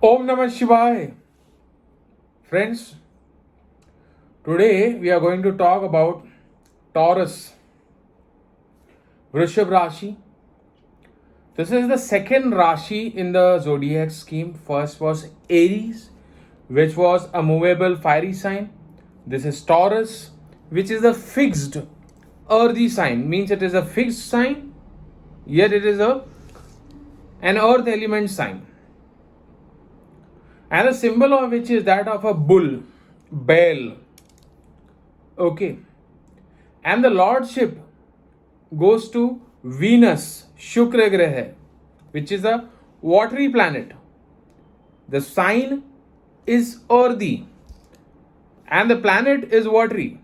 Om Namah Shivaya. Friends, today we are going to talk about Taurus, Vrishab Rashi. This is the second Rashi in the zodiac scheme. First was Aries, which was a movable fiery sign. This is Taurus, which is a fixed earthy sign. Means it is a fixed sign, yet it is an earth element sign. And the symbol of which is that of a bull, Baal. Okay. And the lordship goes to Venus, Shukra Graha, which is a watery planet. The sign is earthy and the planet is watery.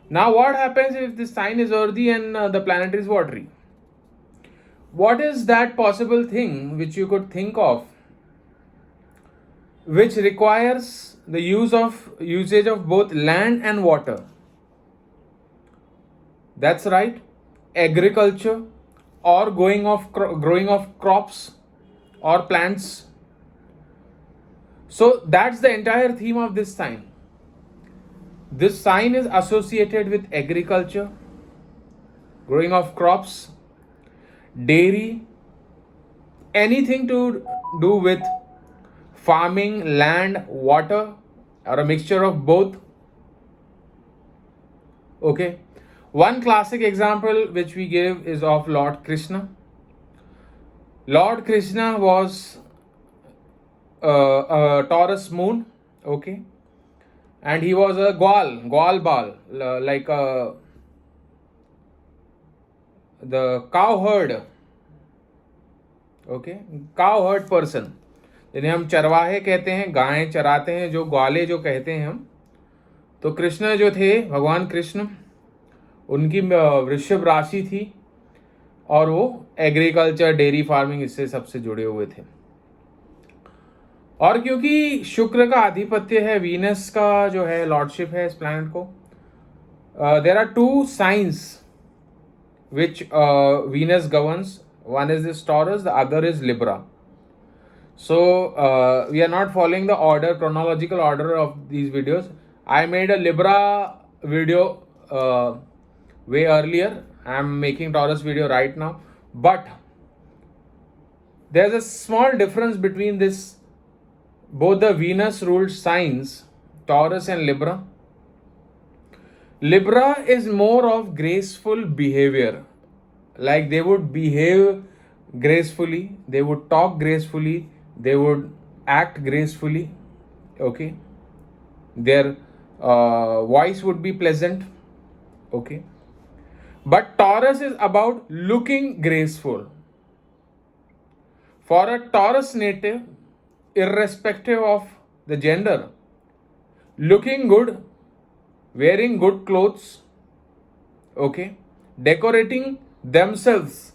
Now, what happens if the sign is earthy and the planet is watery? What is that possible thing which you could think of which requires the usage of both land and water? That's right, agriculture or growing of crops or plants. So that's the entire theme of this sign. This sign is associated with agriculture, growing of crops, dairy, anything to do with farming, land, water, or a mixture of both. Okay. One classic example which we give is of Lord Krishna. Lord Krishna was a Taurus moon, okay, and he was a Gwal Bal, like the cow herd, okay, cow herd person, जिन्हें हम चरवाहे कहते हैं, गायें चराते हैं, जो ग्वाले जो कहते हैं हम. तो कृष्ण जो थे, भगवान कृष्ण, उनकी वृषभ राशि थी और वो एग्रीकल्चर, डेयरी फार्मिंग, इससे सबसे जुड़े हुए थे. और क्योंकि शुक्र का आधिपत्य है, वीनस का जो है लॉर्डशिप है इस प्लैनेट को, there are two science which Venus governs. One is this Taurus, the other is Libra. So we are not following the chronological order of these videos. I made a Libra video way earlier. I am making Taurus video right now. But there's a small difference between both the Venus ruled signs, Taurus and Libra. Libra is more of graceful behavior. Like they would behave gracefully, they would talk gracefully, they would act gracefully. Okay. Their voice would be pleasant. Okay. But Taurus is about looking graceful. For a Taurus native, irrespective of the gender, looking good, wearing good clothes, okay, decorating themselves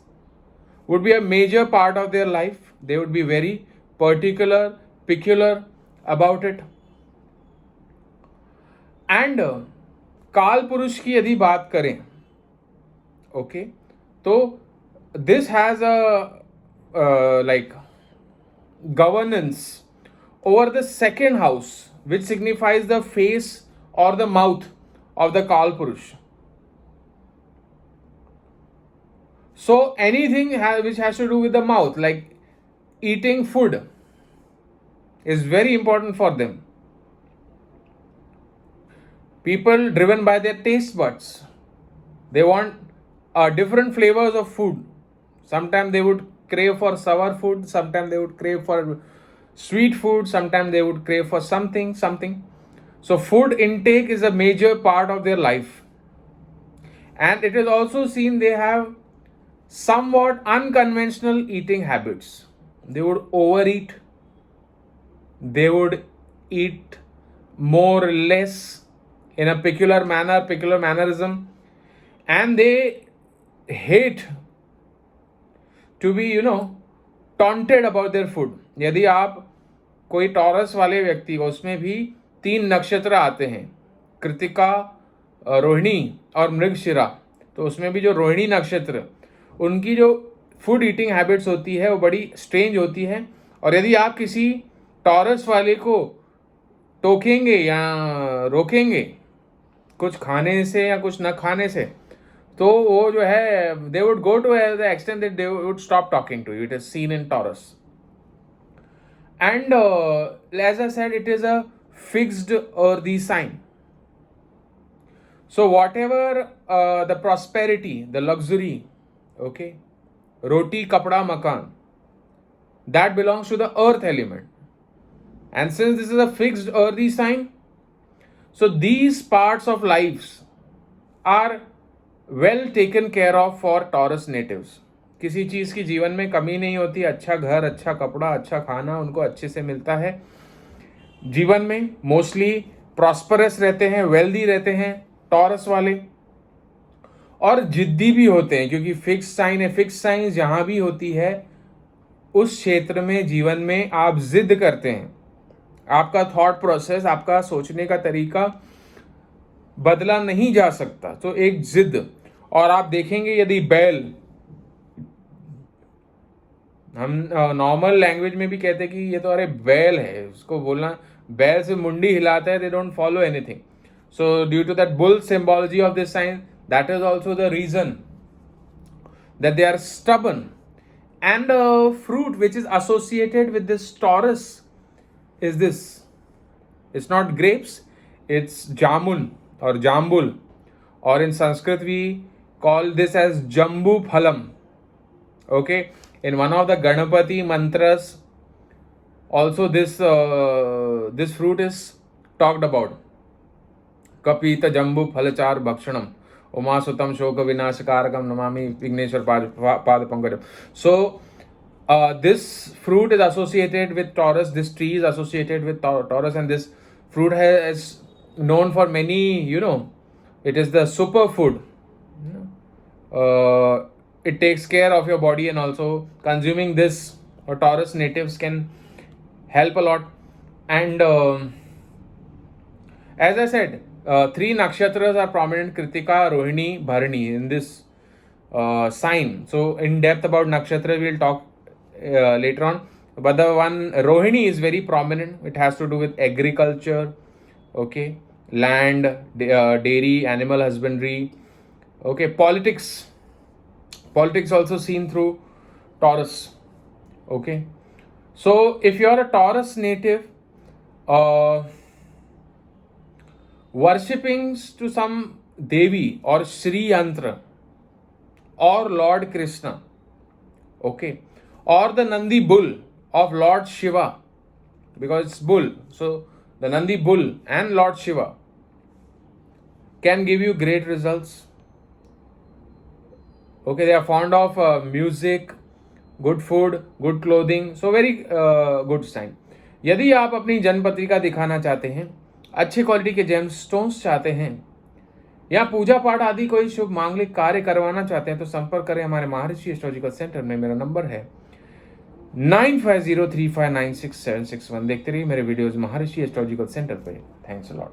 would be a major part of their life. They would be very peculiar about it. And काल पुरुष की यदि बात करें, okay, तो this has a like governance over the second house, which signifies the face or the mouth of the Kal Purush. So anything which has to do with the mouth, like eating food, is very important for them. People driven by their taste buds, they want different flavors of food. Sometimes they would crave for sour food, sometimes they would crave for sweet food, sometimes they would crave for something. So food intake is a major part of their life. And it is also seen they have somewhat unconventional eating habits. They would overeat, they would eat more or less in a peculiar mannerism, and they hate to be taunted about their food. यदि आप कोई taurus वाले व्यक्ति को, उसमें भी 3 नक्षत्र आते हैं, कृतिका, रोहिणी और मृगशिरा, तो उसमें भी जो रोहिणी नक्षत्र, उनकी जो फूड ईटिंग हैबिट्स होती है वो बड़ी स्ट्रेंज होती है और यदि आप किसी टॉरस वाले को टोकेंगे या रोकेंगे कुछ खाने से या कुछ न खाने से, तो वो जो है they would go to the extent that they would stop talking to you. It is seen in Taurus. And as I said, it is a fixed earthy sign. So whatever the prosperity, the luxury, okay, roti, kapda, makan, that belongs to the earth element. And since this is a fixed earthy sign, so these parts of lives are well taken care of for Taurus natives. किसी चीज़ की जीवन में कमी नहीं होती. अच्छा घर, अच्छा कपड़ा, अच्छा खाना उनको अच्छे से मिलता है. जीवन में मोस्टली प्रॉस्परस रहते हैं, वेल्दी रहते हैं टॉरस वाले, और जिद्दी भी होते हैं, क्योंकि फिक्स साइन है. फिक्स साइन जहाँ भी होती है उस क्षेत्र में जीवन में आप जिद करते हैं. आपका थॉट प्रोसेस, आपका सोचने का तरीका बदला नहीं जा सकता. तो एक जिद. और आप देखेंगे यदि बैल, हम नॉर्मल लैंग्वेज में भी कहते हैं कि ये तो अरे बैल है, उसको बोलना बैल से मुंडी हिलाता है, they don't follow anything. So due to that bull symbology of this sign, that is also the reason that they are stubborn. And fruit which is associated with this Taurus is this. It's not grapes, it's jamun or jambul, or in Sanskrit we call this as jambu phalam. Okay, in one of the Ganapati mantras also this fruit is talked about. Kapita jambu phalachar bhakshanam Umasutam shoka vinashakarakam namami Vigneshwar pada pankajam. So this fruit is associated with Taurus. This tree is associated with Taurus, and this fruit is known for many, it is the superfood. It takes care of your body, and also consuming this Taurus natives can help a lot. And as I said, 3 nakshatras are prominent: Kritika, Rohini, Bharani in this sign. So in depth about nakshatra we'll talk later on. But the one Rohini is very prominent. It has to do with agriculture, okay, land, dairy, animal husbandry, okay, politics also seen through Taurus. Okay, so if you are a Taurus native, worshipping to some Devi or Shri Yantra or Lord Krishna, okay, or the Nandi bull of Lord Shiva, because it's bull, so the Nandi bull and Lord Shiva can give you great results. Okay, they are fond of music, good food, good clothing, so very good sign. यदि आप अपनी जन्मपत्रिका दिखाना चाहते हैं, अच्छी quality के GeM stones चाहते हैं, या पूजा पाठ आदि कोई शुभ मांगलिक कार्य करवाना चाहते हैं, तो संपर्क करें हमारे महर्षि एस्ट्रोलॉजिकल सेंटर में. मेरा नंबर है 9503596761. देखते रहिए मेरे वीडियोज महर्षि एस्ट्रोलॉजिकल सेंटर पे. Thanks a lot.